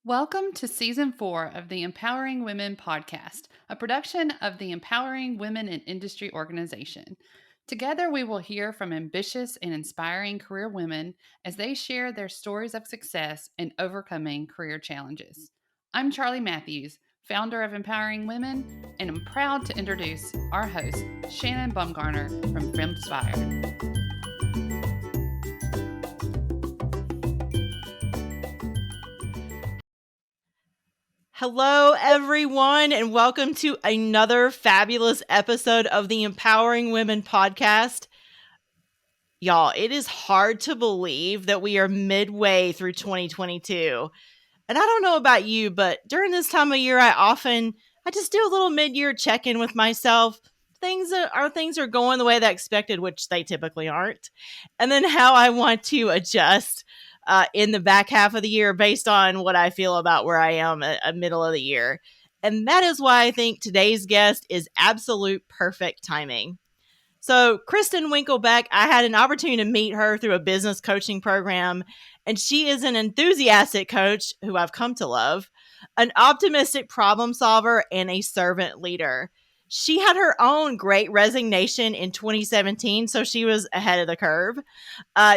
Welcome to Season 4 of the Empowering Women podcast, a production of the Empowering Women in Industry organization. Together, we will hear from ambitious and inspiring career women as they share their stories of success in overcoming career challenges. I'm Charlie Matthews, founder of Empowering Women, and I'm proud to introduce our host, Shannon Bumgarner from Femspire. Hello, everyone, and welcome to another fabulous episode of the Empowering Women podcast. Y'all, it is hard to believe that we are midway through 2022. And I don't know about you, but during this time of year, I just do a little mid-year check-in with myself. Things are going the way that I expected, which they typically aren't. And then how I want to adjust in the back half of the year based on what I feel about where I am at middle of the year. And that is why I think today's guest is absolute perfect timing. So Kristin Winkle Beck, I had an opportunity to meet her through a business coaching program, and she is an enthusiastic coach who I've come to love, an optimistic problem solver, and a servant leader. She had her own great resignation in 2017, so she was ahead of the curve,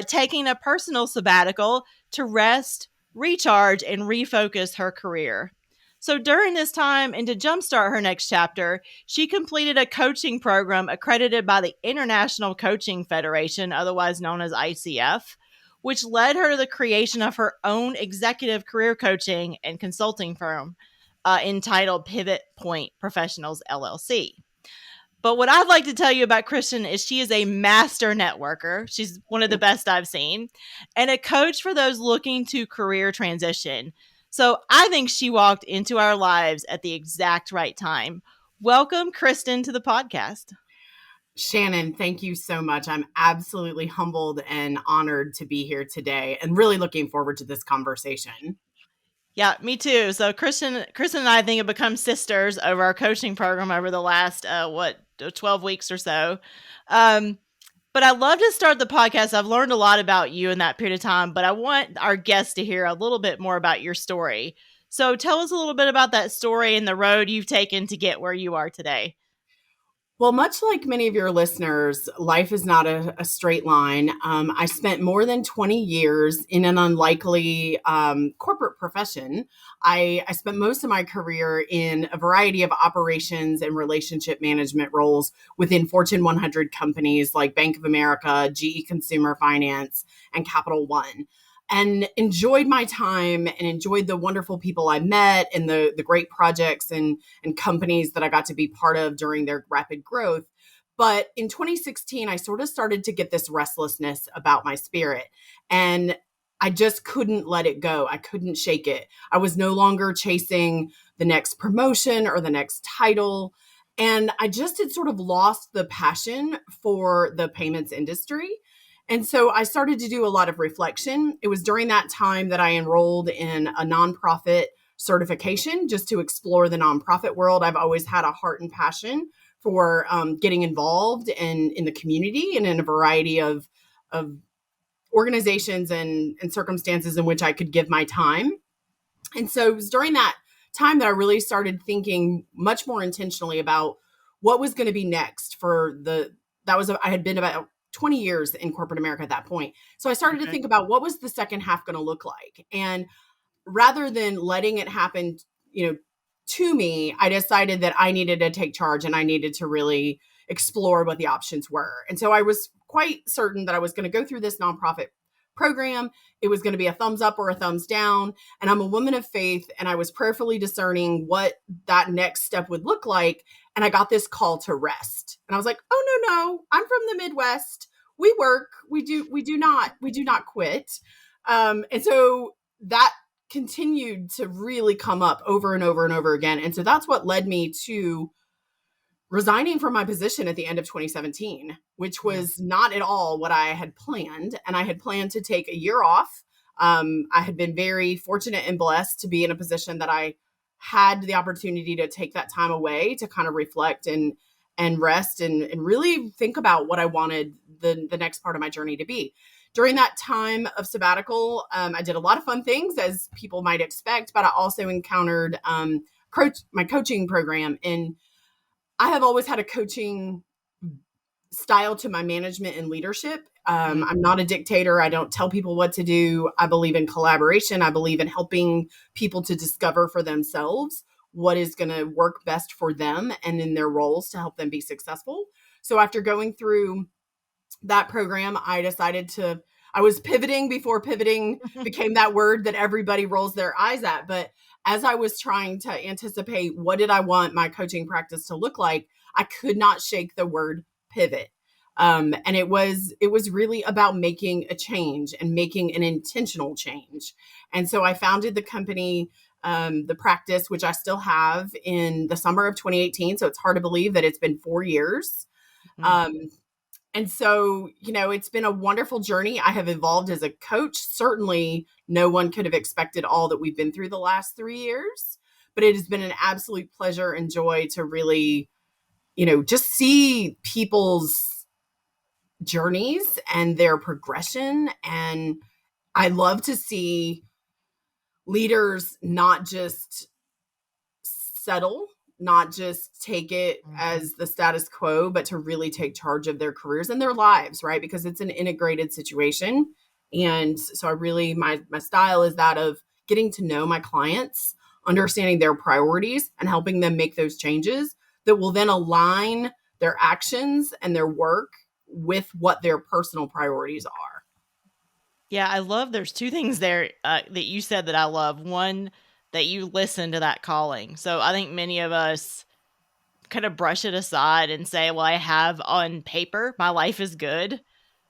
taking a personal sabbatical to rest, recharge, and refocus her career. So during this time, and to jumpstart her next chapter, she completed a coaching program accredited by the International Coaching Federation, otherwise known as ICF, which led her to the creation of her own executive career coaching and consulting firm entitled Pivot Point Professionals, LLC. But what I'd like to tell you about Kristen is she is a master networker. She's one of the best I've seen, and a coach for those looking to career transition. So I think she walked into our lives at the exact right time. Welcome, Kristen, to the podcast. Shannon, thank you so much. I'm absolutely humbled and honored to be here today and really looking forward to this conversation. Yeah, me too. So Kristen and I think have become sisters over our coaching program over the last, 12 weeks or so. But I love to start the podcast. I've learned a lot about you in that period of time, but I want our guests to hear a little bit more about your story. So tell us a little bit about that story and the road you've taken to get where you are today. Well, much like many of your listeners, life is not a straight line. I spent more than 20 years in an unlikely corporate profession. I spent most of my career in a variety of operations and relationship management roles within Fortune 100 companies like Bank of America, GE Consumer Finance, and Capital One. And enjoyed my time and enjoyed the wonderful people I met and the great projects and companies that I got to be part of during their rapid growth. But in 2016, I sort of started to get this restlessness about my spirit, and I just couldn't let it go. I couldn't shake it. I was no longer chasing the next promotion or the next title. And I just had sort of lost the passion for the payments industry. And so I started to do a lot of reflection. It was during that time that I enrolled in a nonprofit certification just to explore the nonprofit world. I've always had a heart and passion for getting involved in the community and in a variety of organizations and circumstances in which I could give my time. And so it was during that time that I really started thinking much more intentionally about what was going to be next I had been about 20 years in corporate America at that point. So I started to think about what was the second half going to look like. And rather than letting it happen, to me, I decided that I needed to take charge and I needed to really explore what the options were. And so I was quite certain that I was going to go through this nonprofit program. It was going to be a thumbs up or a thumbs down. And I'm a woman of faith, and I was prayerfully discerning what that next step would look like. And I got this call to rest. And I was like, oh, no, I'm from the Midwest. We work. We do not quit. And so that continued to really come up over and over and over again. And so that's what led me to resigning from my position at the end of 2017, which was not at all what I had planned. And I had planned to take a year off. I had been very fortunate and blessed to be in a position that I had the opportunity to take that time away to kind of reflect and rest and really think about what I wanted the next part of my journey to be. during that time of sabbatical, I did a lot of fun things, as people might expect, but I also encountered my coaching program. And I have always had a coaching style to my management and leadership. I'm not a dictator. I don't tell people what to do. I believe in collaboration. I believe in helping people to discover for themselves what is going to work best for them and in their roles to help them be successful. So after going through that program, I was pivoting before pivoting became that word that everybody rolls their eyes at. But as I was trying to anticipate what did I want my coaching practice to look like, I could not shake the word pivot. And it was really about making a change and making an intentional change. And so I founded the company, the practice, which I still have, in the summer of 2018. So it's hard to believe that it's been 4 years. And so, it's been a wonderful journey. I have evolved as a coach. Certainly, no one could have expected all that we've been through the last 3 years, but it has been an absolute pleasure and joy to really, just see people's journeys and their progression. And I love to see leaders not just settle, not just take it as the status quo, but to really take charge of their careers and their lives, right? Because it's an integrated situation. And so my style is that of getting to know my clients, understanding their priorities, and helping them make those changes that will then align their actions and their work with what their personal priorities are. Yeah, I love, there's two things there that you said that I love. One, that you listen to that calling. So I think many of us kind of brush it aside and say, well, I have on paper, my life is good.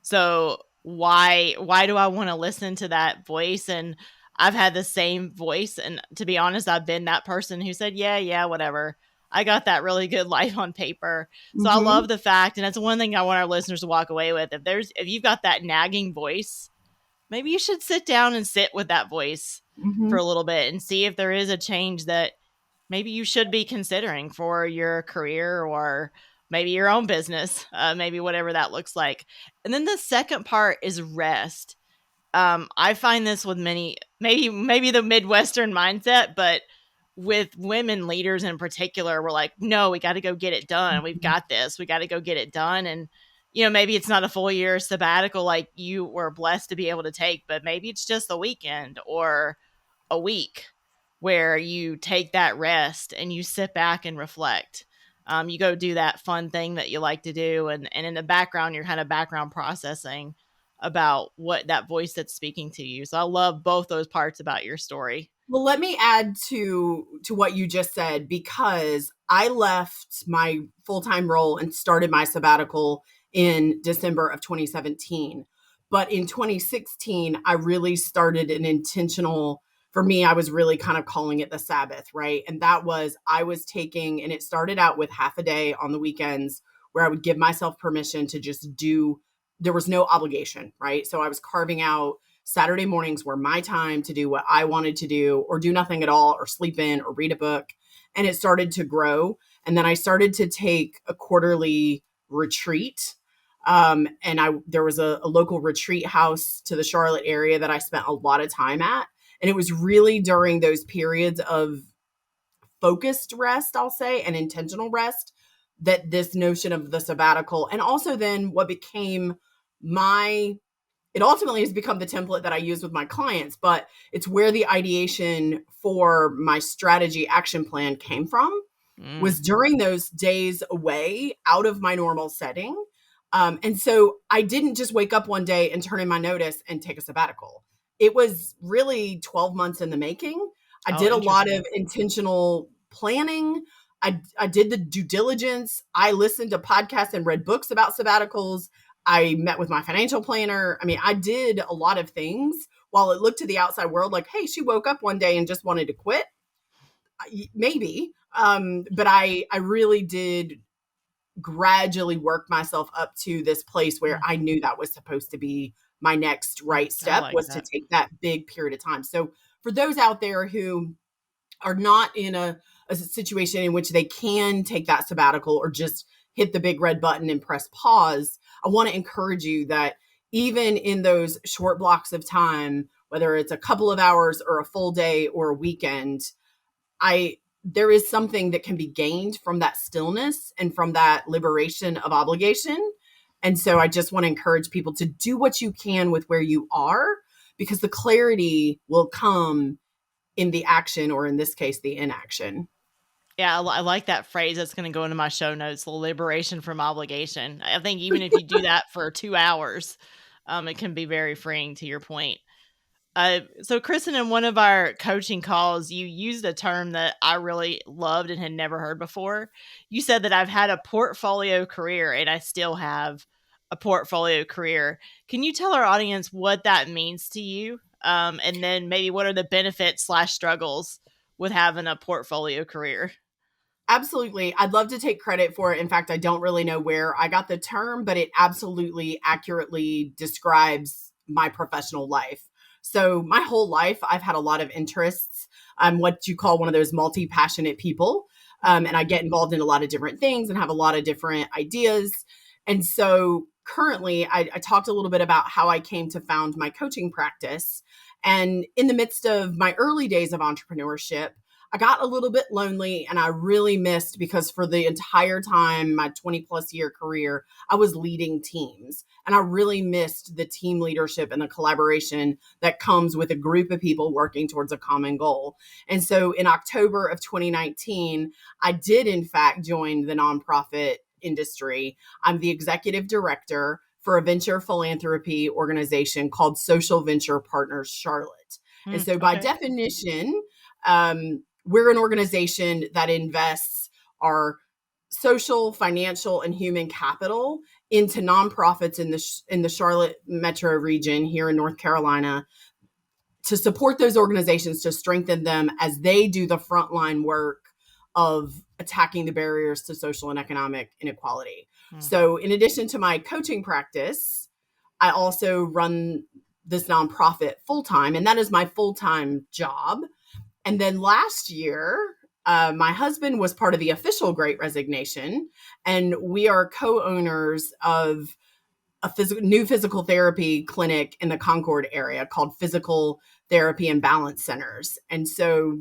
So why do I want to listen to that voice? And I've had the same voice. And to be honest, I've been that person who said, yeah, whatever. I got that really good life on paper. So I love the fact, and that's one thing I want our listeners to walk away with. If you've got that nagging voice, maybe you should sit down and sit with that voice for a little bit and see if there is a change that maybe you should be considering for your career or maybe your own business, maybe whatever that looks like. And then the second part is rest. I find this with many, maybe the Midwestern mindset, but with women leaders in particular, we're like, no, we got to go get it done. We've got this. We got to go get it done. And maybe it's not a full year sabbatical like you were blessed to be able to take, but maybe it's just a weekend or a week where you take that rest and you sit back and reflect. You go do that fun thing that you like to do. And in the background, you're kind of background processing about what that voice that's speaking to you. So I love both those parts about your story. Well, let me add to what you just said, because I left my full-time role and started my sabbatical in December of 2017. But in 2016, I really started an intentional, for me, I was really kind of calling it the Sabbath, right? And that was, I was taking, and it started out with half a day on the weekends where I would give myself permission to just do, there was no obligation, right? So I was carving out Saturday mornings were my time to do what I wanted to do, or do nothing at all, or sleep in, or read a book. And it started to grow. And then I started to take a quarterly retreat. And there was a local retreat house to the Charlotte area that I spent a lot of time at. And it was really during those periods of focused rest, I'll say, and intentional rest, that this notion of the sabbatical, and also then what became it ultimately has become the template that I use with my clients, but it's where the ideation for my strategy action plan came from, was during those days away out of my normal setting. And so I didn't just wake up one day and turn in my notice and take a sabbatical. It was really 12 months in the making. I did a lot of intentional planning. I did the due diligence. I listened to podcasts and read books about sabbaticals. I met with my financial planner. I mean, I did a lot of things while it looked to the outside world like, hey, she woke up one day and just wanted to quit. Maybe. But I really did gradually work myself up to this place where I knew that was supposed to be my next right step, was to take that big period of time. So for those out there who are not in a situation in which they can take that sabbatical or just hit the big red button and press pause, I want to encourage you that even in those short blocks of time, whether it's a couple of hours or a full day or a weekend, there is something that can be gained from that stillness and from that liberation of obligation. And so I just want to encourage people to do what you can with where you are, because the clarity will come in the action, or in this case, the inaction. Yeah, I like that phrase. That's going to go into my show notes, the liberation from obligation. I think even if you do that for 2 hours, it can be very freeing, to your point. So Kristen, in one of our coaching calls, you used a term that I really loved and had never heard before. You said that I've had a portfolio career and I still have a portfolio career. Can you tell our audience what that means to you? And then maybe what are the benefits / struggles with having a portfolio career? Absolutely. I'd love to take credit for it. In fact, I don't really know where I got the term, but it absolutely accurately describes my professional life. So my whole life, I've had a lot of interests. I'm what you call one of those multi-passionate people. And I get involved in a lot of different things and have a lot of different ideas. And so currently, I talked a little bit about how I came to found my coaching practice. And in the midst of my early days of entrepreneurship, I got a little bit lonely, and I really missed, because for the entire time, my 20 plus year career, I was leading teams, and I really missed the team leadership and the collaboration that comes with a group of people working towards a common goal. And so in October of 2019, I did in fact join the nonprofit industry. I'm the executive director for a venture philanthropy organization called Social Venture Partners Charlotte. And so by definition, we're an organization that invests our social, financial, and human capital into nonprofits in the Charlotte metro region here in North Carolina, to support those organizations, to strengthen them as they do the frontline work of attacking the barriers to social and economic inequality. So in addition to my coaching practice, I also run this nonprofit full-time, and that is my full-time job. And then last year, my husband was part of the official Great Resignation, and we are co-owners of a new physical therapy clinic in the Concord area called Physical Therapy and Balance Centers. And so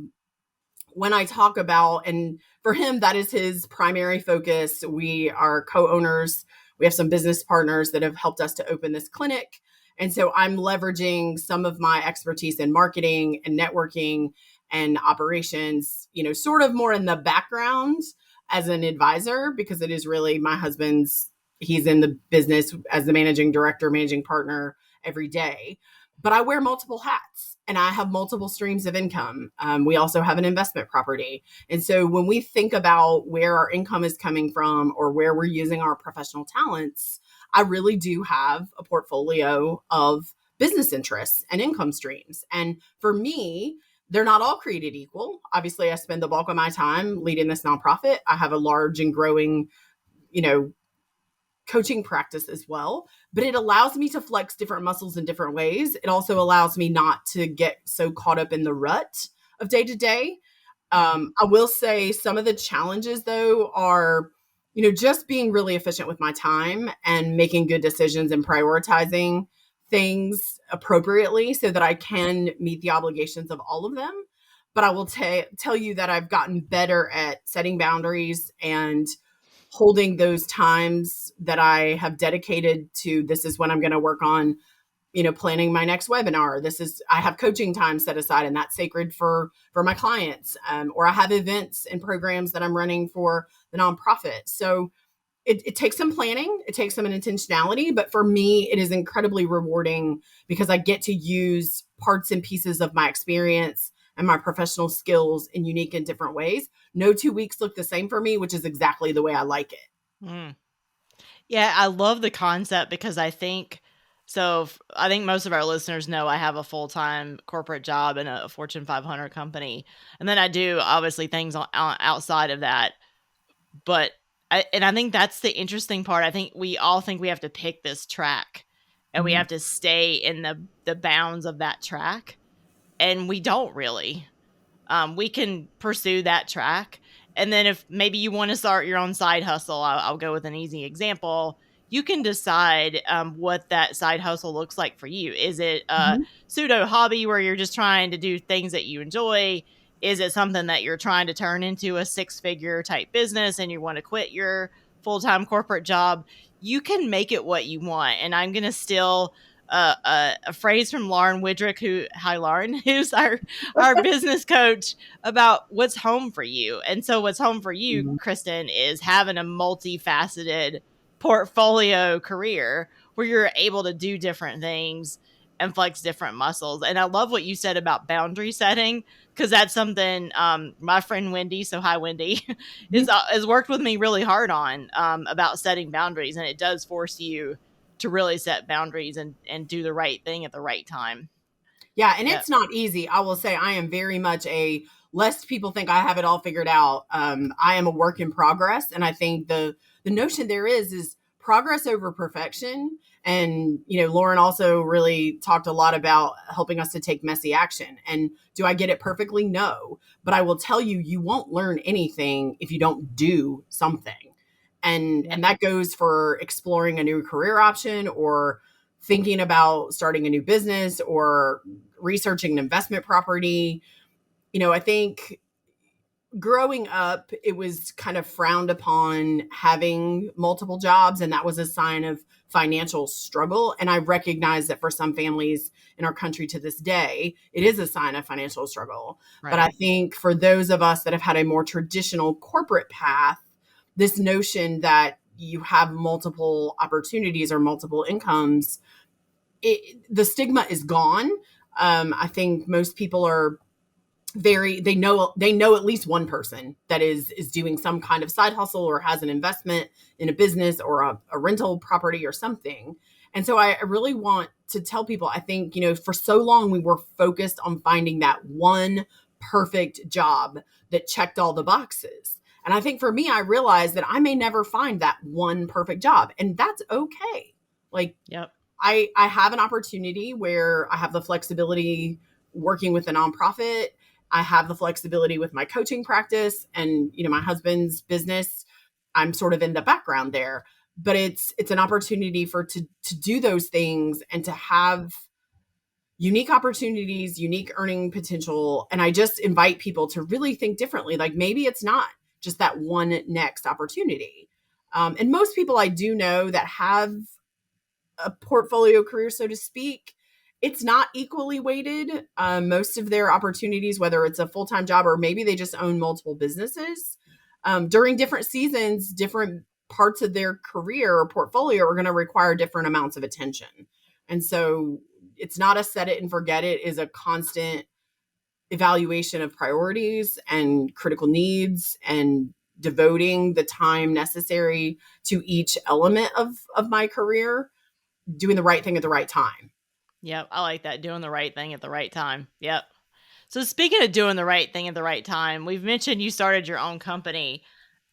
when I talk about, and for him, that is his primary focus. We are co-owners. We have some business partners that have helped us to open this clinic. And so I'm leveraging some of my expertise in marketing and networking and operations, sort of more in the background as an advisor, because it is really my husband's, he's in the business as the managing director, managing partner every day. But I wear multiple hats and I have multiple streams of income. We also have an investment property. And so when we think about where our income is coming from or where we're using our professional talents, I really do have a portfolio of business interests and income streams. And for me, they're not all created equal. Obviously, I spend the bulk of my time leading this nonprofit. I have a large and growing, coaching practice as well, but it allows me to flex different muscles in different ways. It also allows me not to get so caught up in the rut of day to day. I will say some of the challenges, though, are, just being really efficient with my time and making good decisions and prioritizing things appropriately so that I can meet the obligations of all of them. But I will tell you that I've gotten better at setting boundaries and holding those times that I have dedicated to, this is when I'm going to work on, planning my next webinar. I have coaching time set aside, and that's sacred for my clients. Or I have events and programs that I'm running for the nonprofit. So it takes some planning, it takes some intentionality, but for me, it is incredibly rewarding because I get to use parts and pieces of my experience and my professional skills in unique and different ways. No 2 weeks look the same for me, which is exactly the way I like it. Yeah, I love the concept because I think most of our listeners know I have a full-time corporate job in a Fortune 500 company. And then I do obviously things outside of that. But I think that's the interesting part. I think we all think we have to pick this track and we have to stay in the bounds of that track. And we don't really. We can pursue that track. And then if maybe you want to start your own side hustle, I'll go with an easy example. you can decide what that side hustle looks like for you. Is it a Mhm. pseudo hobby where you're just trying to do things that you enjoy? Is it something that you're trying to turn into a 6-figure type business and you want to quit your full-time corporate job? You can make it what you want. And I'm going to steal a phrase from Lauren Widrick, hi Lauren, who's our business coach, about what's home for you. And so what's home for you, Mhm. Kristen, is having a multifaceted portfolio career where you're able to do different things and flex different muscles. And I love what you said about boundary setting, because that's something my friend Wendy, so hi Wendy, is has worked with me really hard on about setting boundaries, and it does force you to really set boundaries and do the right thing at the right time. Yeah, and Yeah. it's not easy. I will say I am very much lest people think I have it all figured out. I am a work in progress, and I think the notion there is progress over perfection. And Lauren also really talked a lot about helping us to take messy action. And do I get it perfectly? No, but I will tell you, you won't learn anything if you don't do something. And Yep. and that goes for exploring a new career option, or thinking about starting a new business, or researching an investment property. I think growing up, it was kind of frowned upon having multiple jobs, and that was a sign of financial struggle. And I recognize that for some families in our country to this day, it is a sign of financial struggle. But I Right. think for those of us that have had a more traditional corporate path, this notion that you have multiple opportunities or multiple incomes, the stigma is gone. I think most people are they know at least one person that is doing some kind of side hustle, or has an investment in a business, or a rental property or something. And so I really want to tell people, I think, for so long we were focused on finding that one perfect job that checked all the boxes. And I think for me, I realized that I may never find that one perfect job, and that's okay. Like, Yep. I have an opportunity where I have the flexibility working with a nonprofit. I have the flexibility with my coaching practice, and my husband's business. I'm sort of in the background there, but it's an opportunity to do those things and to have unique opportunities, unique earning potential. And I just invite people to really think differently. Like, maybe it's not just that one next opportunity. And most people I do know that have a portfolio career, so to speak, it's not equally weighted. Most of their opportunities, whether it's a full-time job or maybe they just own multiple businesses, during different seasons, different parts of their career or portfolio are going to require different amounts of attention. And so it's not a set it and forget it, is a constant evaluation of priorities and critical needs, and devoting the time necessary to each element of my career, doing the right thing at the right time. Yep. I like that. Doing the right thing at the right time. Yep. So speaking of doing the right thing at the right time, we've mentioned you started your own company,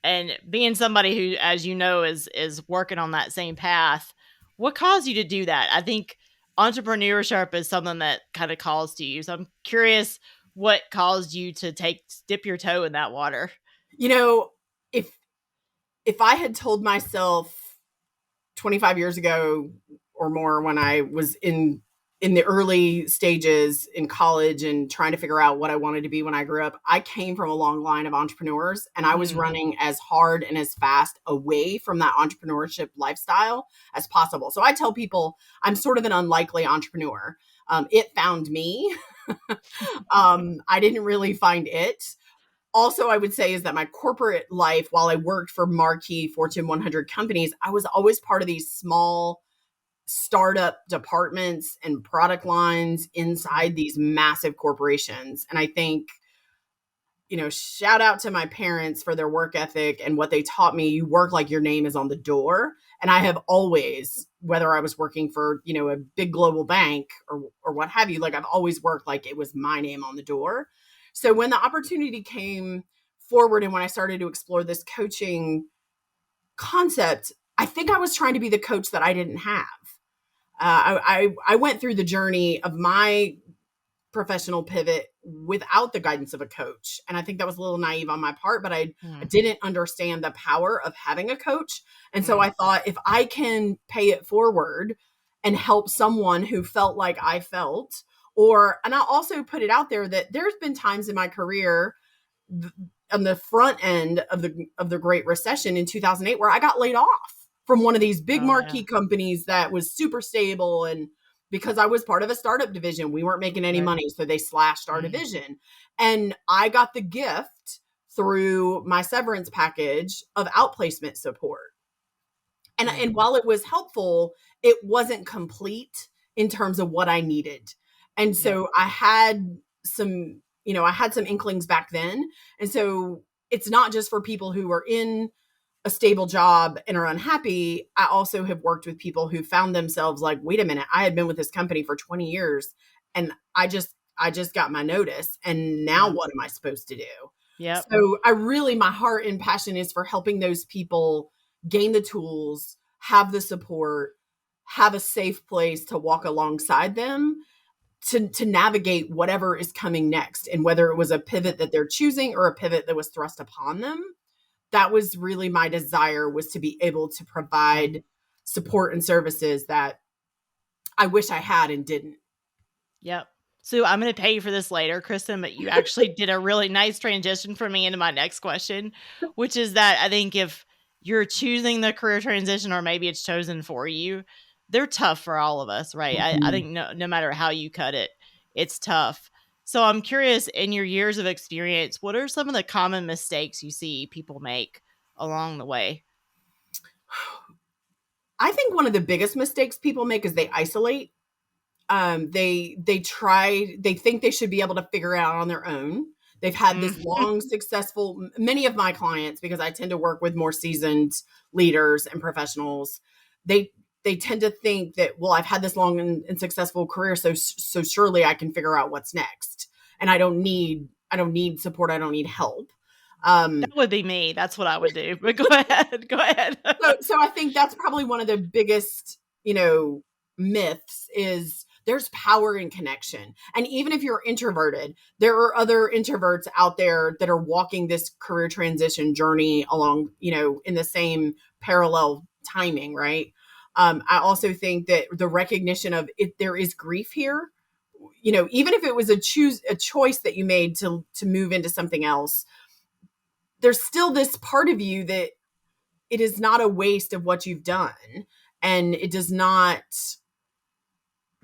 and being somebody who, as you know, is working on that same path. What caused you to do that? I think entrepreneurship is something that kind of calls to you. So I'm curious what caused you to dip your toe in that water. You know, if if I had told myself 25 years ago or more, when I was in the early stages in college and trying to figure out what I wanted to be when I grew up, I came from a long line of entrepreneurs, and I was Mm, running as hard and as fast away from that entrepreneurship lifestyle as possible. So I tell people I'm sort of an unlikely entrepreneur. It found me. I didn't really find it. Also, I would say is that my corporate life, while I worked for marquee Fortune 100 companies, I was always part of these small startup departments and product lines inside these massive corporations. And I think, shout out to my parents for their work ethic and what they taught me. You work like your name is on the door. And I have always, whether I was working for, a big global bank or what have you, like, I've always worked like it was my name on the door. So when the opportunity came forward, and when I started to explore this coaching concept, I think I was trying to be the coach that I didn't have. I went through the journey of my professional pivot without the guidance of a coach. And I think that was a little naive on my part, but I didn't understand the power of having a coach. And so I thought, if I can pay it forward and help someone who felt like I felt, and I'll also put it out there that there's been times in my career on the front end of the Great Recession in 2008 where I got laid off from one of these big marquee companies that was super stable. And because I was part of a startup division, we weren't making any money. So they slashed our division. And I got the gift through my severance package of outplacement support. And while it was helpful, it wasn't complete in terms of what I needed. And so I had some inklings back then. And so it's not just for people who are in a stable job and are unhappy. I also have worked with people who found themselves like, wait a minute, I had been with this company for 20 years and I just got my notice. And now what am I supposed to do? Yeah. So my heart and passion is for helping those people gain the tools, have the support, have a safe place to walk alongside them to navigate whatever is coming next. And whether it was a pivot that they're choosing or a pivot that was thrust upon them, that was really my desire, was to be able to provide support and services that I wish I had and didn't. Yep. So I'm going to pay you for this later, Kristen, but you actually did a really nice transition for me into my next question, which is that I think if you're choosing the career transition, or maybe it's chosen for you, they're tough for all of us, right? I think no matter how you cut it, it's tough. So I'm curious, in your years of experience, what are some of the common mistakes you see people make along the way? I think one of the biggest mistakes people make is they isolate. They think they should be able to figure it out on their own. They've had this long, successful, many of my clients, because I tend to work with more seasoned leaders and professionals, they tend to think that, well, I've had this long and successful career, so surely I can figure out what's next. And I don't need support. I don't need help. That would be me. That's what I would do. But go ahead. So I think that's probably one of the biggest, myths is there's power in connection. And even if you're introverted, there are other introverts out there that are walking this career transition journey along, in the same parallel timing, right? I also think that the recognition of if there is grief here, even if it was a choice that you made to move into something else, there's still this part of you that it is not a waste of what you've done. And it does not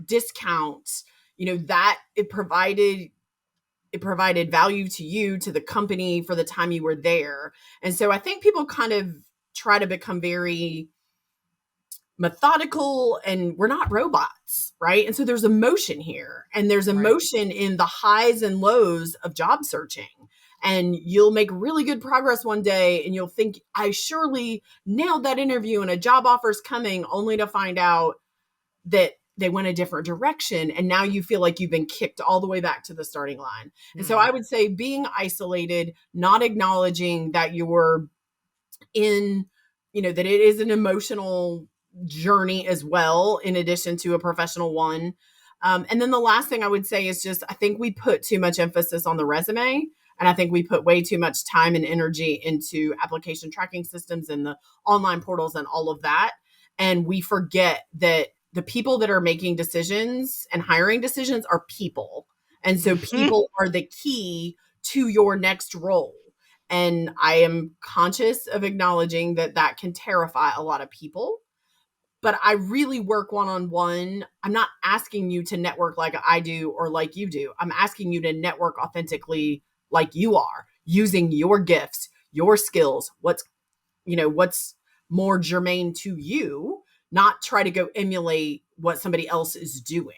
discount, that it provided value to you, to the company, for the time you were there. And so I think people kind of try to become very methodical, and we're not robots, right? And so there's emotion here, and there's emotion in the highs and lows of job searching. And you'll make really good progress one day and you'll think, I surely nailed that interview and a job offer's coming, only to find out that they went a different direction. And now you feel like you've been kicked all the way back to the starting line. And so I would say being isolated, not acknowledging that you're in, that it is an emotional journey as well, in addition to a professional one. And then the last thing I would say is just, I think we put too much emphasis on the resume. And I think we put way too much time and energy into application tracking systems and the online portals and all of that. And we forget that the people that are making decisions and hiring decisions are people. And so people are the key to your next role. And I am conscious of acknowledging that can terrify a lot of people. But I really work one-on-one. I'm not asking you to network like I do or like you do. I'm asking you to network authentically like you are, using your gifts, your skills, what's more germane to you, not try to go emulate what somebody else is doing.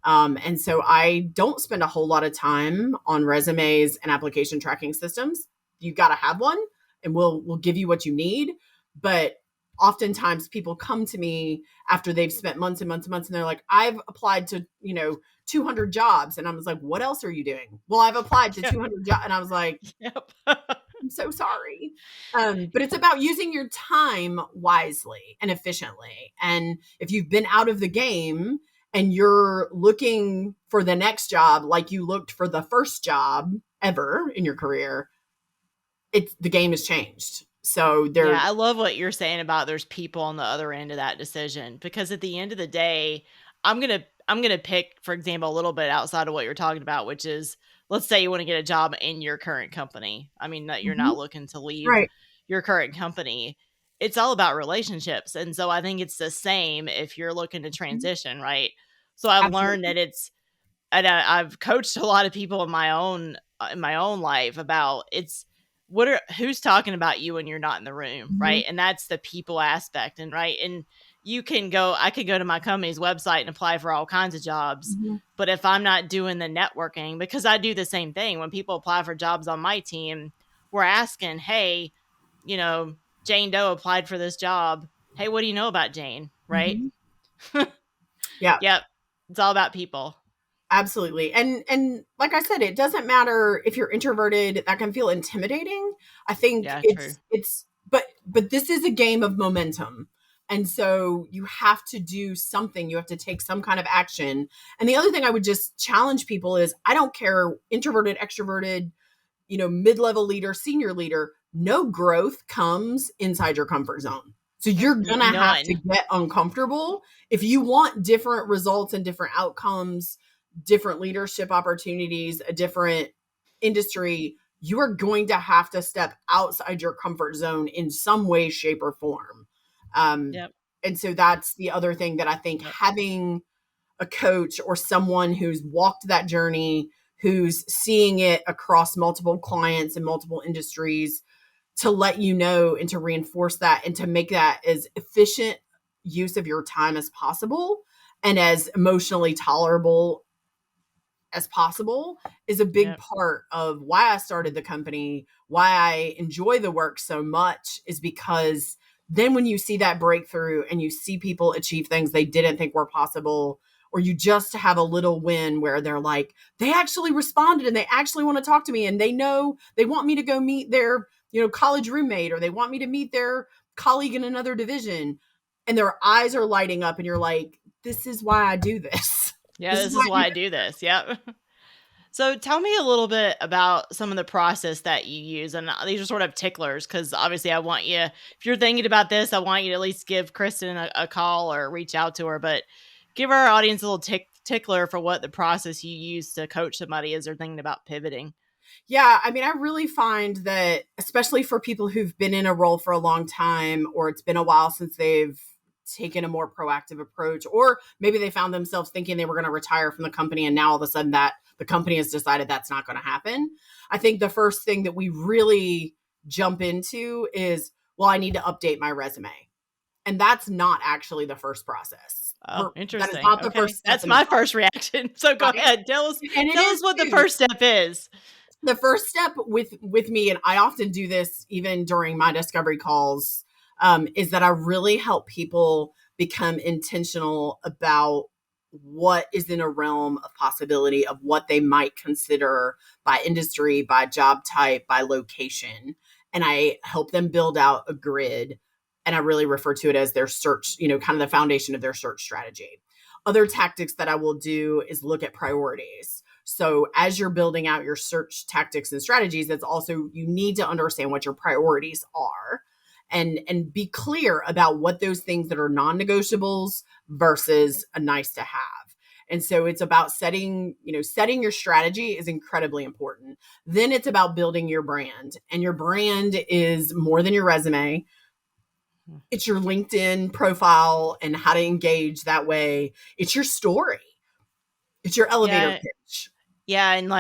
And so I don't spend a whole lot of time on resumes and application tracking systems. You've got to have one, and we'll give you what you need. But oftentimes people come to me after they've spent months and months and months, and they're like, I've applied to, 200 jobs. And I was like, what else are you doing? Well, I've applied to 200 jobs. And I was like, I'm so sorry. But it's about using your time wisely and efficiently. And if you've been out of the game and you're looking for the next job like you looked for the first job ever in your career, the game has changed. So Yeah, I love what you're saying about there's people on the other end of that decision, because at the end of the day, I'm gonna pick, for example, a little bit outside of what you're talking about, which is, let's say you want to get a job in your current company. I mean, that you're not looking to leave right. your current company. It's all about relationships. And so I think it's the same if you're looking to transition, right? So I've learned that and I've coached a lot of people in my own life about who's talking about you when you're not in the room, right? And that's the people aspect, and right. And I could go to my company's website and apply for all kinds of jobs, but if I'm not doing the networking, because I do the same thing when people apply for jobs on my team, we're asking, hey, Jane Doe applied for this job. Hey, what do you know about Jane? Right? Yeah. Yep. It's all about people. Absolutely. And like I said, it doesn't matter if you're introverted, that can feel intimidating. I think but this is a game of momentum. And so you have to do something. You have to take some kind of action. And the other thing I would just challenge people is, I don't care, introverted, extroverted, mid-level leader, senior leader, no growth comes inside your comfort zone. So you're going to have to get uncomfortable. If you want different results and different outcomes, different leadership opportunities, a different industry, you are going to have to step outside your comfort zone in some way, shape, or form. And so that's the other thing that I think having a coach or someone who's walked that journey, who's seeing it across multiple clients and multiple industries, to let you know and to reinforce that and to make that as efficient use of your time as possible and as emotionally tolerable as possible is a big part of why I started the company, why I enjoy the work so much, is because then when you see that breakthrough and you see people achieve things they didn't think were possible, or you just have a little win where they're like, they actually responded and they actually want to talk to me and they know they want me to go meet their, college roommate, or they want me to meet their colleague in another division, and their eyes are lighting up and you're like, this is why I do this. Yeah, this is why I do this. Yep. So tell me a little bit about some of the process that you use. And these are sort of ticklers, because obviously I want you, if you're thinking about this, I want you to at least give Kristen a call or reach out to her, but give our audience a little tickler for what the process you use to coach somebody as they're thinking about pivoting. Yeah, I mean, I really find that, especially for people who've been in a role for a long time, or it's been a while since they've taken a more proactive approach, or maybe they found themselves thinking they were going to retire from the company and now all of a sudden that the company has decided that's not going to happen. I think the first thing that we really jump into is, well, I need to update my resume. And that's not actually the first process. Oh, interesting. That is not the first step. That's my first reaction. So go ahead. Tell us what the first step is. The first step with me, and I often do this even during my discovery calls, is that I really help people become intentional about what is in a realm of possibility of what they might consider by industry, by job type, by location. And I help them build out a grid. And I really refer to it as their search, kind of the foundation of their search strategy. Other tactics that I will do is look at priorities. So as you're building out your search tactics and strategies, it's also, you need to understand what your priorities are and be clear about what those things that are non-negotiables versus a nice to have. And so it's about setting your strategy is incredibly important. Then it's about building your brand, and your brand is more than your resume. It's your LinkedIn profile and how to engage that way. It's your story. It's your elevator pitch. Yeah, and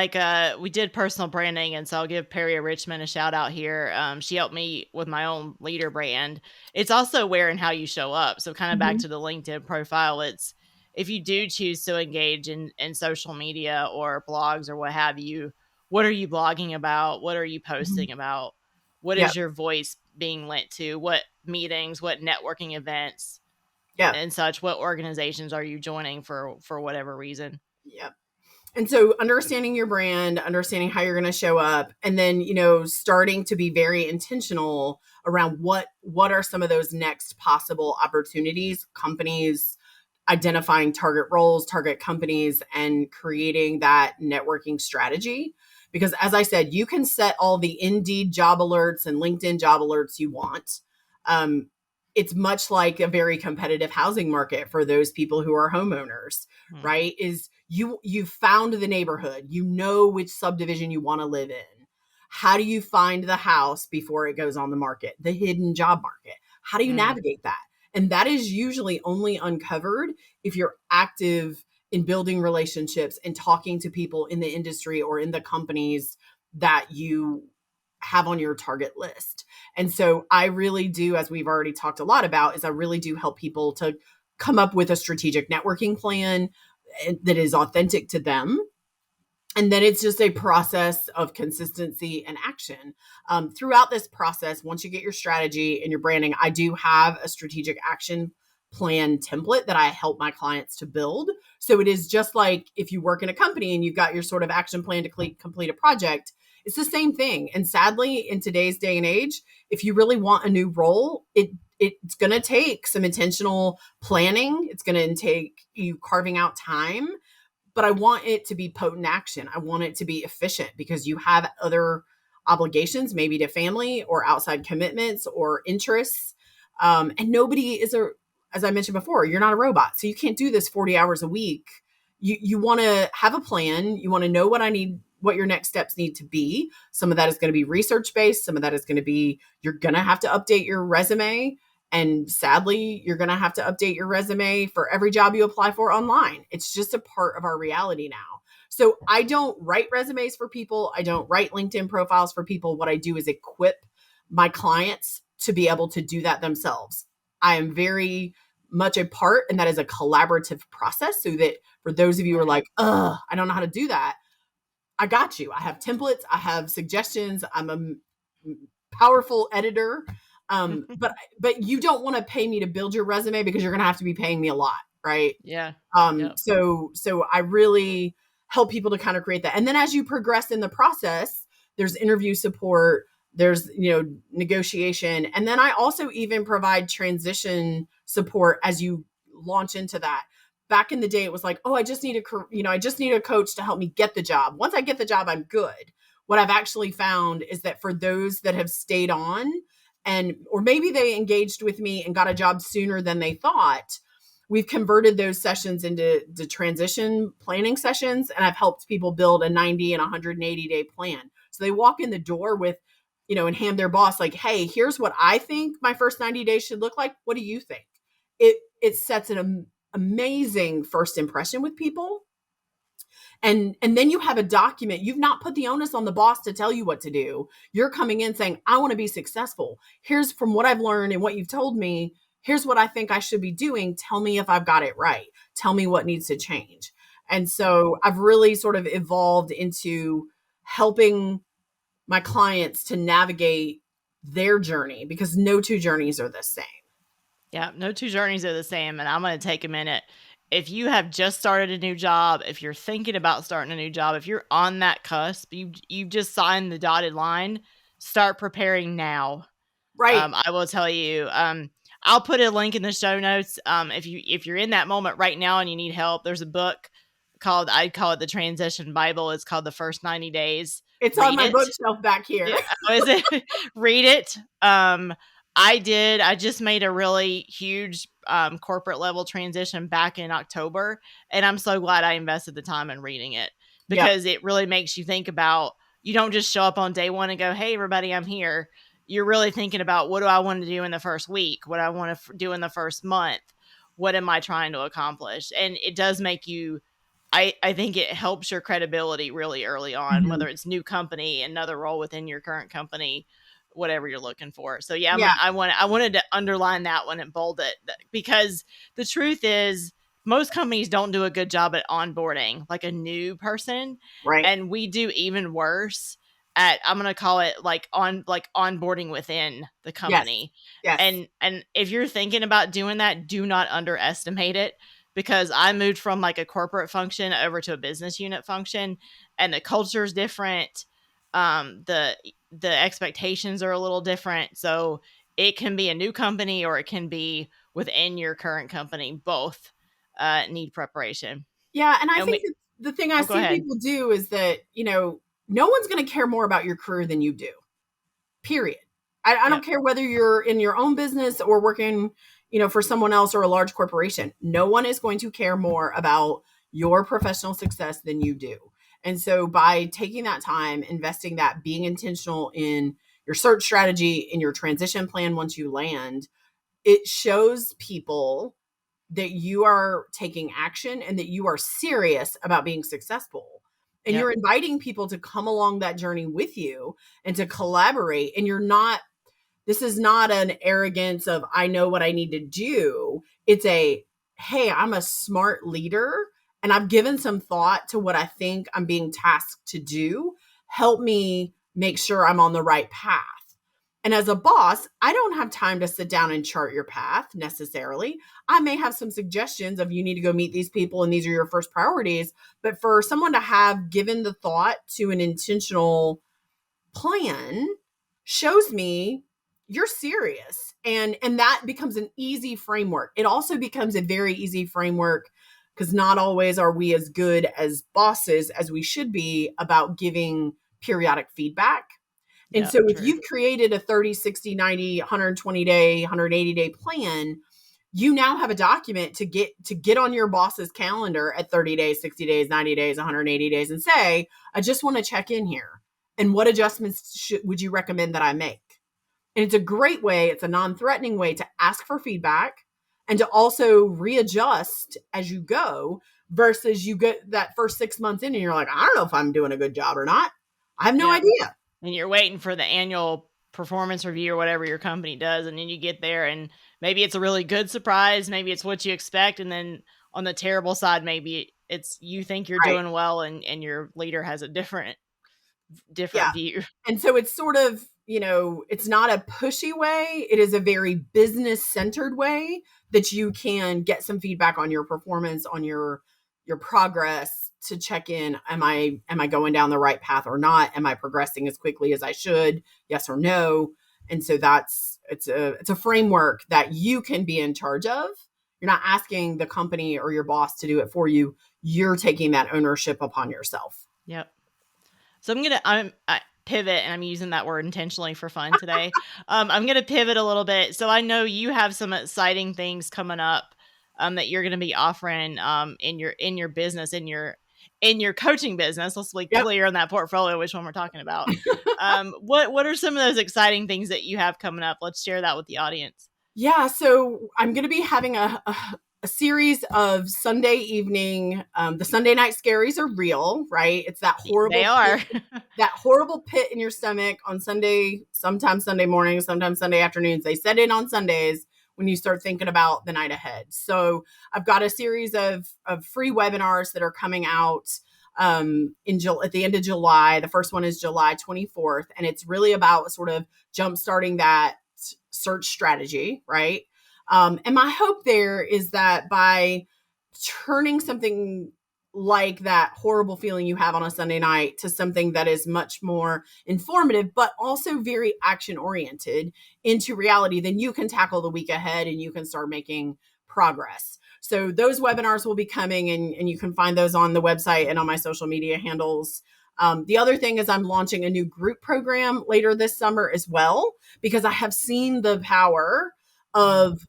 we did personal branding, and so I'll give Perry Richmond a shout out here. She helped me with my own leader brand. It's also where and how you show up. So kind of back to the LinkedIn profile, it's if you do choose to engage in social media or blogs or what have you, what are you blogging about? What are you posting about? What is your voice being lent to? What meetings, what networking events and such? What organizations are you joining for whatever reason? Yep. And so understanding your brand, understanding how you're going to show up, and then, starting to be very intentional around what are some of those next possible opportunities, companies, identifying target roles, target companies, and creating that networking strategy. Because as I said, you can set all the Indeed job alerts and LinkedIn job alerts you want. It's much like a very competitive housing market for those people who are homeowners, right? Is you've found the neighborhood, you know which subdivision you want to live in. How do you find the house before it goes on the market? The hidden job market. How do you navigate that? And that is usually only uncovered if you're active in building relationships and talking to people in the industry or in the companies that you have on your target list. And so I really do, as we've already talked a lot about, is I really do help people to come up with a strategic networking plan that is authentic to them. And then it's just a process of consistency and action. Throughout this process, once you get your strategy and your branding, I do have a strategic action plan template that I help my clients to build. So it is just like if you work in a company and you've got your sort of action plan to complete a project, it's the same thing. And sadly, in today's day and age, if you really want a new role, it's going to take some intentional planning. It's going to take you carving out time. But I want it to be potent action. I want it to be efficient because you have other obligations, maybe to family or outside commitments or interests. And nobody is as I mentioned before, you're not a robot. So you can't do this 40 hours a week. You want to have a plan. You want to know what your next steps need to be. Some of that is going to be research-based. Some of that is going to be, you're going to have to update your resume. And sadly, you're going to have to update your resume for every job you apply for online. It's just a part of our reality now. So I don't write resumes for people. I don't write LinkedIn profiles for people. What I do is equip my clients to be able to do that themselves. I am very much a part, and that is a collaborative process, so that for those of you who are like, I don't know how to do that, I got you. I have templates. I have suggestions. I'm a powerful editor. But you don't want to pay me to build your resume because you're going to have to be paying me a lot. Right. Yeah. So I really help people to kind of create that. And then as you progress in the process, there's interview support, there's, negotiation. And then I also even provide transition support as you launch into that. Back in the day, it was like, I just need a coach to help me get the job. Once I get the job, I'm good. What I've actually found is that for those that have stayed on, or maybe they engaged with me and got a job sooner than they thought, we've converted those sessions into the transition planning sessions. And I've helped people build a 90 and 180 day plan. So they walk in the door with, and hand their boss like, hey, here's what I think my first 90 days should look like. What do you think? It sets an amazing first impression with people. And then you have a document. You've not put the onus on the boss to tell you what to do. You're coming in saying, I want to be successful. Here's from what I've learned and what you've told me. Here's what I think I should be doing. Tell me if I've got it right. Tell me what needs to change. And so I've really sort of evolved into helping my clients to navigate their journey, because no two journeys are the same. Yeah, no two journeys are the same. And I'm going to take a minute. If you have just started a new job, if you're thinking about starting a new job, if you're on that cusp, you've just signed the dotted line, start preparing now. Right. I will tell you, I'll put a link in the show notes. If you're in that moment right now and you need help, there's a book I call it the Transition Bible. It's called The First 90 Days. It's on my bookshelf back here. Yeah. Oh, is it? Read it. I just made a really huge corporate level transition back in October, and I'm so glad I invested the time in reading it, because it really makes you think about, you don't just show up on day one and go, hey, everybody, I'm here. You're really thinking about, what do I want to do in the first week? What I want to do in the first month? What am I trying to accomplish? And it does make you, I think it helps your credibility really early on, whether it's new company, another role within your current company, whatever you're looking for. So I wanted to underline that one and bold it, because the truth is most companies don't do a good job at onboarding like a new person. Right. And we do even worse at, I'm going to call it onboarding within the company. Yes. And if you're thinking about doing that, do not underestimate it, because I moved from like a corporate function over to a business unit function, and the culture is different. The expectations are a little different. So it can be a new company or it can be within your current company, both. need preparation. Yeah. And I And think that the thing I go see ahead. people do is that, no one's going to care more about your career than you do, period. I don't care whether you're in your own business or working, for someone else or a large corporation. No one is going to care more about your professional success than you do. And so by taking that time, investing that, being intentional in your search strategy, in your transition plan once you land, it shows people that you are taking action and that you are serious about being successful. And you're inviting people to come along that journey with you and to collaborate. And this is not an arrogance of, I know what I need to do. It's hey, I'm a smart leader and I've given some thought to what I think I'm being tasked to do. Help me make sure I'm on the right path. And as a boss, I don't have time to sit down and chart your path necessarily. I may have some suggestions of you need to go meet these people and these are your first priorities. But for someone to have given the thought to an intentional plan shows me you're serious. And that becomes an easy framework. It also becomes a very easy framework because not always are we as good as bosses as we should be about giving periodic feedback. And so if you've created a 30, 60, 90, 120 day, 180 day plan, you now have a document to get on your boss's calendar at 30 days, 60 days, 90 days, 180 days and say, I just want to check in here. And what adjustments would you recommend that I make? And it's a great way, it's a non-threatening way to ask for feedback and to also readjust as you go versus you get that first 6 months in and you're like, I don't know if I'm doing a good job or not. I have no idea. And you're waiting for the annual performance review or whatever your company does. And then you get there and maybe it's a really good surprise. Maybe it's what you expect. And then on the terrible side, maybe it's you think you're doing well and your leader has a different view. And so it's sort of, it's not a pushy way. It is a very business centered way that you can get some feedback on your performance, on your progress, to check in. Am I going down the right path or not? Am I progressing as quickly as I should? Yes or no? And so it's a framework that you can be in charge of. You're not asking the company or your boss to do it for you. You're taking that ownership upon yourself. Yep. So I'm pivot, and I'm using that word intentionally for fun today. I'm going to pivot a little bit. So I know you have some exciting things coming up that you're going to be offering in your business, in your coaching business. Let's be clear on that portfolio, which one we're talking about. What are some of those exciting things that you have coming up? Let's share that with the audience. Yeah. So I'm going to be having a series of Sunday evening. The Sunday night scaries are real, right? It's that horrible, they are that horrible pit in your stomach on Sunday, sometimes Sunday morning, sometimes Sunday afternoons. They set in on Sundays when you start thinking about the night ahead. So I've got a series of free webinars that are coming out at the end of July. The first one is July 24th, and it's really about sort of jumpstarting that search strategy, right? And my hope there is that by turning something like that horrible feeling you have on a Sunday night to something that is much more informative, but also very action oriented into reality, then you can tackle the week ahead and you can start making progress. So those webinars will be coming and you can find those on the website and on my social media handles. The other thing is I'm launching a new group program later this summer as well, because I have seen the power of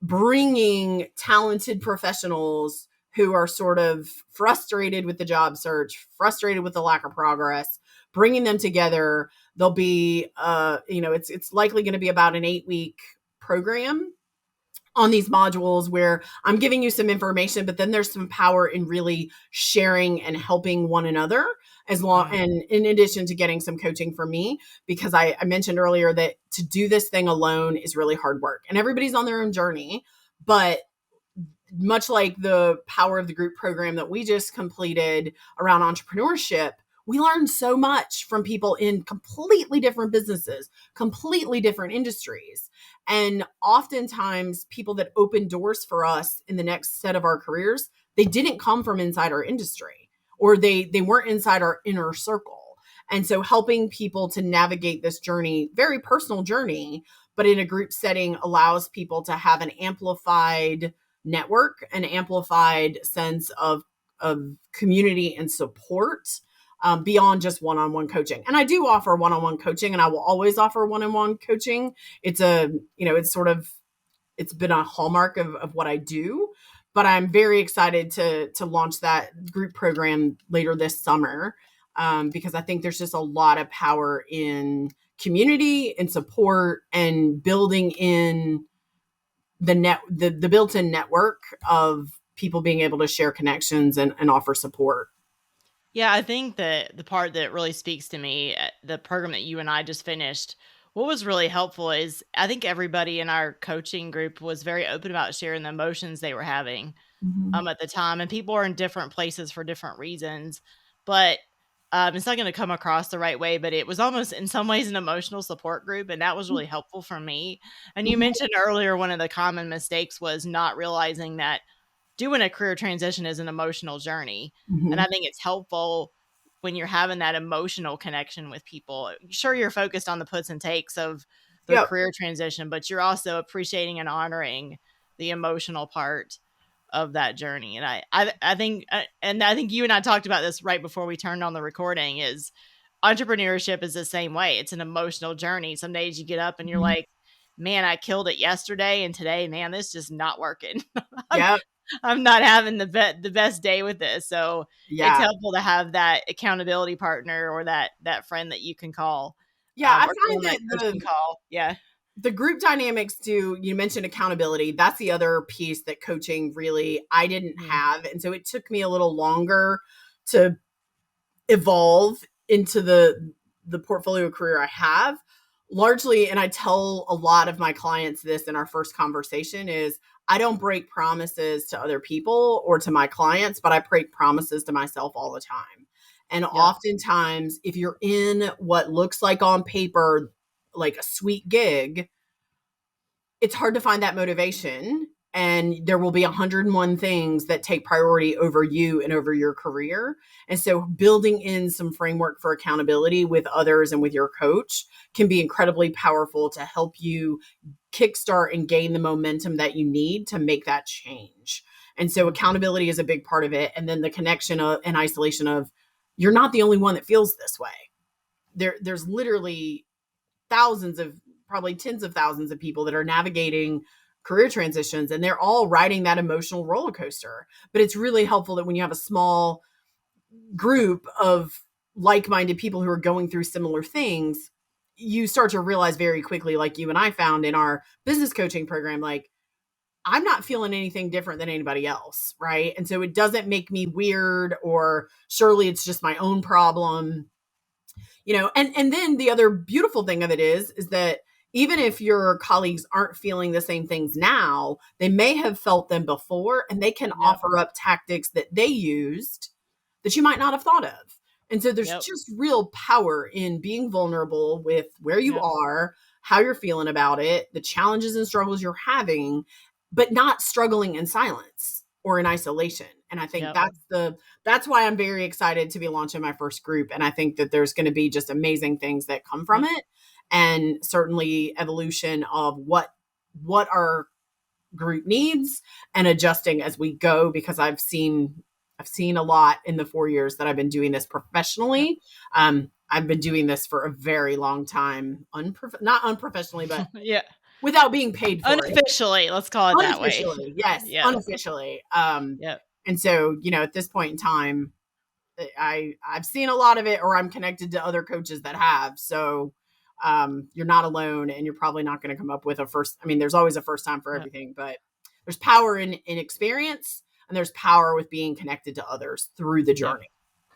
bringing talented professionals who are sort of frustrated with the job search, frustrated with the lack of progress, bringing them together. They'll be, it's likely going to be about an 8-week program on these modules where I'm giving you some information, but then there's some power in really sharing and helping one another and in addition to getting some coaching from me, because I mentioned earlier that to do this thing alone is really hard work and everybody's on their own journey. But much like the power of the group program that we just completed around entrepreneurship, we learned so much from people in completely different businesses, completely different industries. And oftentimes people that open doors for us in the next set of our careers, they didn't come from inside our industry, or they weren't inside our inner circle. And so helping people to navigate this journey, very personal journey, but in a group setting, allows people to have an amplified network, an amplified sense of community and support beyond just one-on-one coaching. And I do offer one-on-one coaching, and I will always offer one-on-one coaching. It's it's been a hallmark of what I do, but I'm very excited to launch that group program later this summer because I think there's just a lot of power in community and support and building in the built-in network of people being able to share connections and offer support. Yeah, I think that the part that really speaks to me, the program that you and I just finished, what was really helpful is I think everybody in our coaching group was very open about sharing the emotions they were having at the time. And people are in different places for different reasons. But it's not going to come across the right way, but it was almost in some ways an emotional support group. And that was really helpful for me. And you mentioned earlier, one of the common mistakes was not realizing that doing a career transition is an emotional journey. And I think it's helpful when you're having that emotional connection with people. Sure, you're focused on the puts and takes of the Yep. career transition, but you're also appreciating and honoring the emotional part of that journey. And I think, and I think you and I talked about this right before we turned on the recording, is entrepreneurship is the same way. It's an emotional journey. Some days you get up and you're like, man, I killed it yesterday. And today, man, this is just not working. Yep. I'm not having the best day with this. So Yeah. it's helpful to have that accountability partner or that friend that you can call. Yeah. I or find someone that you can call. Yeah. the group dynamics you mentioned accountability. That's the other piece that coaching really, I didn't have. And so it took me a little longer to evolve into the portfolio career I have largely. And I tell a lot of my clients this in our first conversation is I don't break promises to other people or to my clients, but I break promises to myself all the time. And oftentimes, if you're in what looks like on paper, like a sweet gig, it's hard to find that motivation. And there will be 101 things that take priority over you and over your career. And so building in some framework for accountability with others and with your coach can be incredibly powerful to help you kickstart and gain the momentum that you need to make that change. And so accountability is a big part of it. And then the connection and isolation of you're not the only one that feels this way. There's literally thousands of, probably tens of thousands of people that are navigating career transitions, and they're all riding that emotional roller coaster. But it's really helpful that when you have a small group of like-minded people who are going through similar things, you start to realize very quickly, like you and I found in our business coaching program, like I'm not feeling anything different than anybody else, right? And so it doesn't make me weird or surely it's just my own problem. And then the other beautiful thing of it is that even if your colleagues aren't feeling the same things now, they may have felt them before, and they can offer up tactics that they used that you might not have thought of. And so there's just real power in being vulnerable with where you are, how you're feeling about it, the challenges and struggles you're having, but not struggling in silence or in isolation. And I think that's why I'm very excited to be launching my first group. And I think that there's going to be just amazing things that come from it, and certainly evolution of what our group needs and adjusting as we go, because I've seen a lot in the 4 years that I've been doing this professionally. I've been doing this for a very long time, not unprofessionally, but without being paid for unofficially, it. Let's call it that way. Yes. Unofficially. And so, at this point in time, I've seen a lot of it, or I'm connected to other coaches that have. So you're not alone, and you're probably not going to come up with a first. I mean, there's always a first time for everything, but there's power in experience, and there's power with being connected to others through the journey.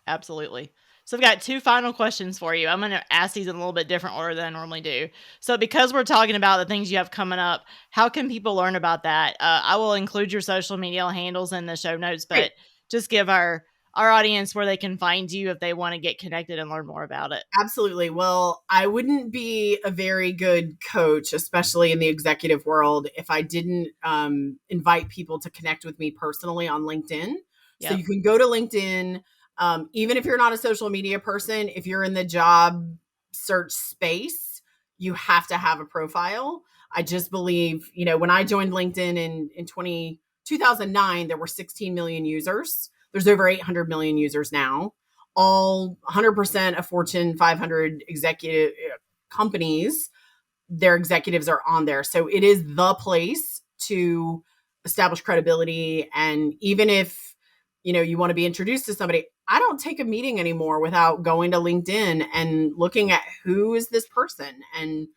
Absolutely. So I've got two final questions for you. I'm going to ask these in a little bit different order than I normally do. So because we're talking about the things you have coming up, how can people learn about that? I will include your social media handles in the show notes, but just give our audience where they can find you if they want to get connected and learn more about it. Absolutely. Well, I wouldn't be a very good coach, especially in the executive world, if I didn't invite people to connect with me personally on LinkedIn. So you can go to LinkedIn. Even if you're not a social media person, if you're in the job search space, you have to have a profile. I just believe, when I joined LinkedIn in 2009, there were 16 million users. There's over 800 million users now. All 100% of Fortune 500 executive companies, their executives are on there. So it is the place to establish credibility. And even if, you want to be introduced to somebody, I don't take a meeting anymore without going to LinkedIn and looking at who is this person, and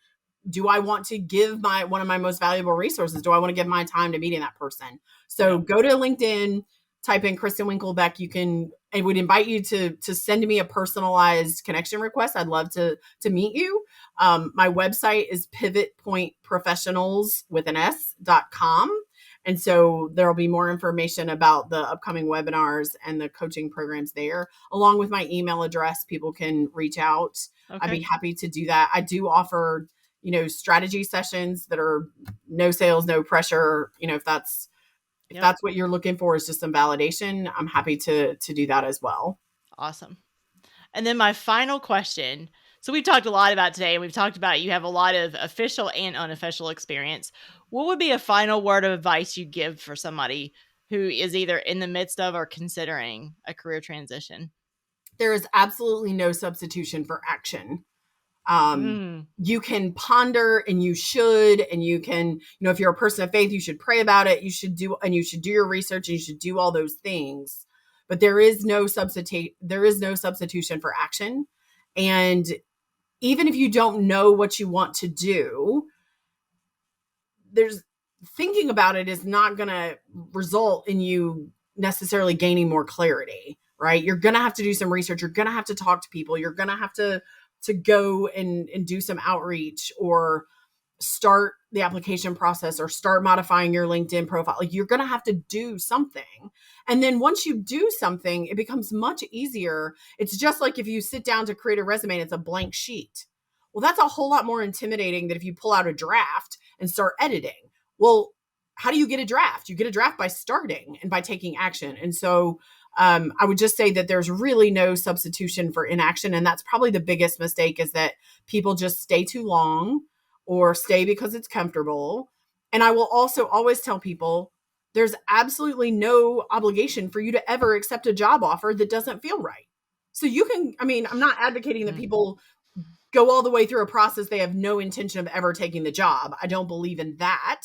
do I want to give one of my most valuable resources? Do I want to give my time to meeting that person? So go to LinkedIn, type in Kristin Winkle Beck. I would invite you to send me a personalized connection request. I'd love to meet you. My website is pivotpointprofessionals.com. And so there'll be more information about the upcoming webinars and the coaching programs there, along with my email address. People can reach out. Okay. I'd be happy to do that. I do offer, strategy sessions that are no sales, no pressure. If that's what you're looking for, is just some validation, I'm happy to do that as well. Awesome. And then my final question. So we've talked a lot about today, and we've talked about you have a lot of official and unofficial experience. What would be a final word of advice you give for somebody who is either in the midst of or considering a career transition? There is absolutely no substitution for action. You can ponder, and you should, and you can, if you're a person of faith, you should pray about it. You should do your research, and you should do all those things, but there is no substitution for action. And even if you don't know what you want to do, thinking about it is not going to result in you necessarily gaining more clarity, right? You're going to have to do some research. You're going to have to talk to people. You're going to have to go and do some outreach, or start the application process, or start modifying your LinkedIn profile. Like, you're going to have to do something. And then once you do something, it becomes much easier. It's just like if you sit down to create a resume and it's a blank sheet. Well, that's a whole lot more intimidating than if you pull out a draft and start editing. Well, how do you get a draft? You get a draft by starting and by taking action. And so I would just say that there's really no substitution for inaction. And that's probably the biggest mistake, is that people just stay too long, or stay because it's comfortable. And I will also always tell people, there's absolutely no obligation for you to ever accept a job offer that doesn't feel right. So I'm not advocating that people go all the way through a process they have no intention of ever taking the job. I don't believe in that.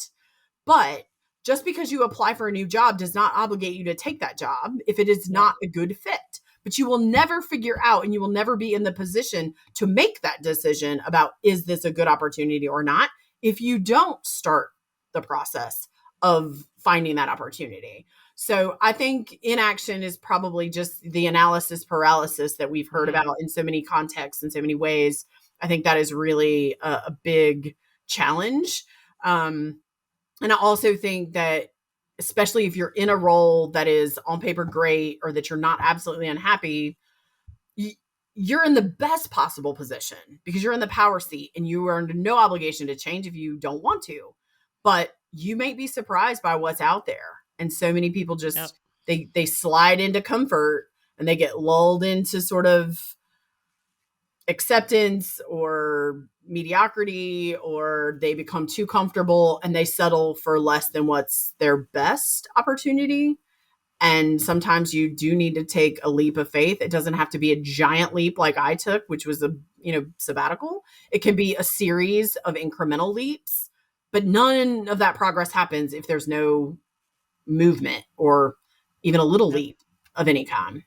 But just because you apply for a new job does not obligate you to take that job if it is not a good fit. But you will never figure out, and you will never be in the position to make that decision about, is this a good opportunity or not, if you don't start the process of finding that opportunity. So I think inaction is probably just the analysis paralysis that we've heard about in so many contexts, in so many ways. I think that is really a big challenge. And I also think that, especially if you're in a role that is on paper great, or that you're not absolutely unhappy, you're in the best possible position, because you're in the power seat, and you are under no obligation to change if you don't want to. But you may be surprised by what's out there. And so many people just, they slide into comfort, and they get lulled into sort of acceptance or mediocrity, or they become too comfortable and they settle for less than what's their best opportunity. And sometimes you do need to take a leap of faith. It doesn't have to be a giant leap like I took, which was a sabbatical. It can be a series of incremental leaps, but none of that progress happens if there's no movement, or even a little leap of any kind.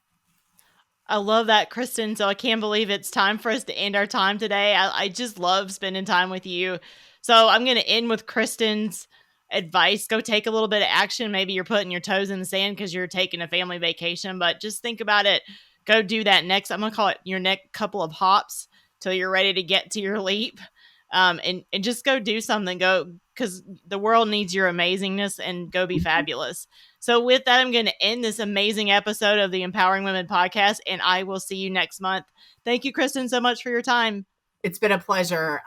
I love that, Kristen. So I can't believe it's time for us to end our time today. I just love spending time with you. So I'm going to end with Kristen's advice. Go take a little bit of action. Maybe you're putting your toes in the sand because you're taking a family vacation, but just think about it. Go do that next. I'm going to call it your next couple of hops till you're ready to get to your leap. And just go do something. Go, because the world needs your amazingness, and go be fabulous. So with that, I'm going to end this amazing episode of the Empowering Women podcast, and I will see you next month. Thank you, Kristen, so much for your time. It's been a pleasure.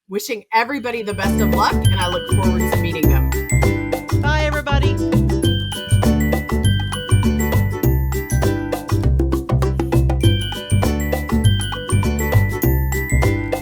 Wishing everybody the best of luck, and I look forward to meeting them. Bye, everybody.